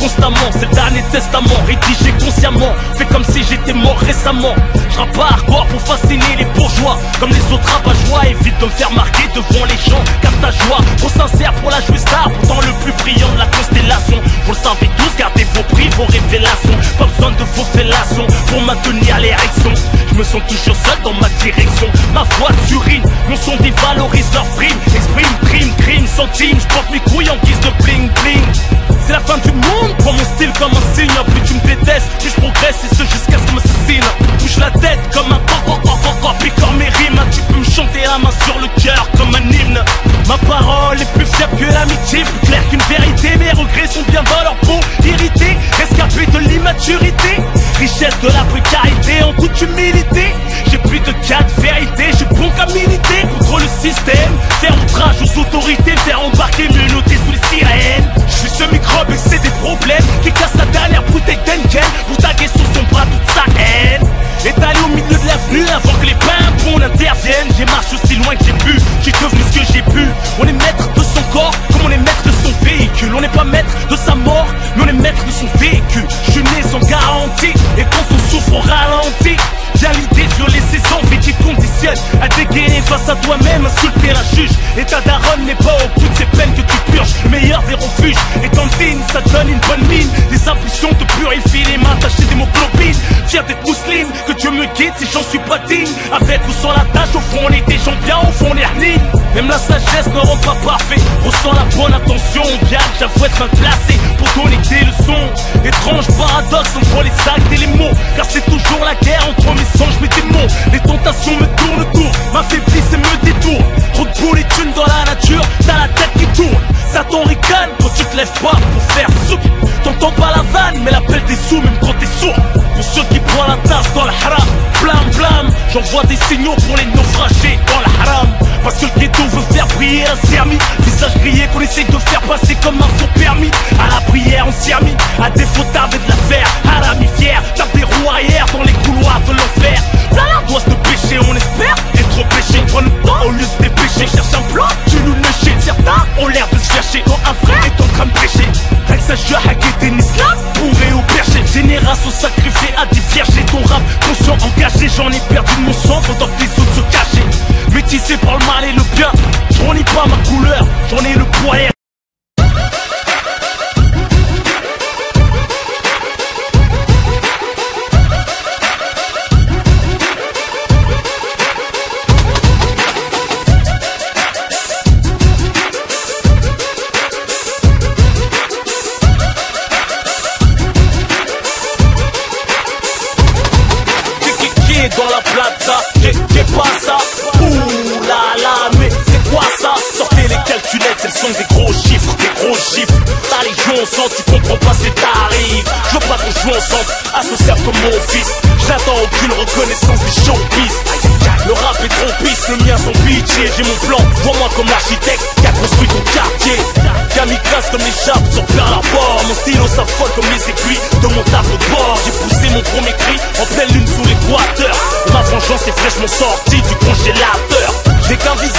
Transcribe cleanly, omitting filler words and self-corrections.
constamment, c'est le dernier testament, rédigé consciemment, fait comme si j'étais mort récemment. Je rappe pas hardcore pour fasciner les bourgeois, comme les autres rabat-joie, évite de me faire marquer devant les gens, capte ta joie, trop sincère pour la jouer star, pourtant le plus brillant de la constellation. Vous le savez tous, gardez vos prix, vos révélations, pas besoin de vos fellations pour maintenir l'érection. Je me sens toujours seul dans ma direction, ma voix t'urine, mon son dévalorise leur prime, exprime, crime, centime, je porte mes couilles en guise de bling bling. C'est la fin du monde, prends mon style comme un signe. Plus tu me détestes, plus je progresse et ce jusqu'à ce qu'on m'assassine. Bouge la tête comme un picore mes rimes. Tu peux me chanter la main sur le cœur comme un hymne. Ma parole est plus fiable que l'amitié, plus claire qu'une vérité. Mes regrets sont bien dans leur peau, irrités, rescapés de l'immaturité. Richesse de la précarité en toute humilité. J'ai plus de cas de vérité, je suis bon qu'à militer contre le système. Faire outrage aux autorités, faire embarquer, me noter sous les sirènes. Je suis ce microbe et c'est des problèmes qui casse la dernière bouteille d'Henken pour taguer sur son bras toute sa haine. Étalé au milieu de l'avenue avant que les pimpons n'interviennent. J'ai marché aussi loin que j'ai pu, j'ai devenu ce que j'ai pu. On est maître de son corps comme on est maître de son véhicule. On n'est pas maître de sa mort, mais on est maître de son véhicule. Je suis né sans garantie et quand on souffre on ralentit. J'ai l'idée de violer ses envies qui conditionnent à dégainer face à toi-même, insulter la juge. Et ta daronne n'est pas au bout de ces peines que tu purges. Le meilleur des refuges est en ligne, ça donne une bonne mine. Les impulsions te purifient les mains, tachées d'hémoglobine. Fier d'être mousseline, que Dieu me guide si j'en suis pas digne. Avec ou sans la tâche, au fond on est des gens bien, au fond on est harnis. Même la sagesse ne rend pas parfait. Ressens la bonne attention, bien que j'avoue être mal placé pour donner des leçons. Étrange paradoxe entre les actes et les mots, car c'est toujours la guerre entre mes songes, mes démons. Les tentations me tournent autour, m'affaiblissent et me détournent. Trop de boules et thunes dans la nature, t'as la tête qui tourne. Satan ricane quand tu te lèves pas pour faire souk. T'entends pas la vanne, mais l'appel des sous même quand t'es sourd. Pour ceux qui prennent la tasse dans le haram, blam, j'envoie des signaux pour les naufragés dans le haram. Parce que le ghetto veut faire briller un sermi, visage grillé qu'on essaye de faire passer comme un faux permis. À la prière on s'y a mis, à défaut tarder de la faire. Harami fier, tape des roues arrière dans les couloirs de l'enfer. Là doit se pécher, on espère être péché. Prends le temps au lieu de se dépêcher, cherche un plan, tu nous le jettes. Certains ont l'air de se chercher, quand un frère est en train de prêcher. Avec sa joie à guetter un islam, bourré au perché. Génération sacrifiée à des vierges, ton rap conscient engagé. J'en ai perdu de mon sang pendant que les autres se cachaient. Métissé par le mal et le bien, j'en ai pas ma couleur, j'en ai le poids. Dans la plaza, qu'est pas ça? Ouh là là, mais c'est quoi ça? Sortez les calculettes, elles sont des gros chiffres, La légion au centre, tu comprends pas ces tarifs. Je veux pas qu'on joue ensemble, associable comme mon fils. J'attends aucune reconnaissance des showbiz. Le rap est trop pisse, le mien son bitché. J'ai mon plan, vois-moi comme l'architecte qui a construit ton quartier. Kamikaze comme les chapes sur Pearl Harbor. Mon stylo s'affole comme les aiguilles de mon tableau de bord. J'ai poussé mon premier cri en pleine lune sous l'équateur. Et ma vengeance est fraîchement sortie du congélateur. J'ai qu'un visage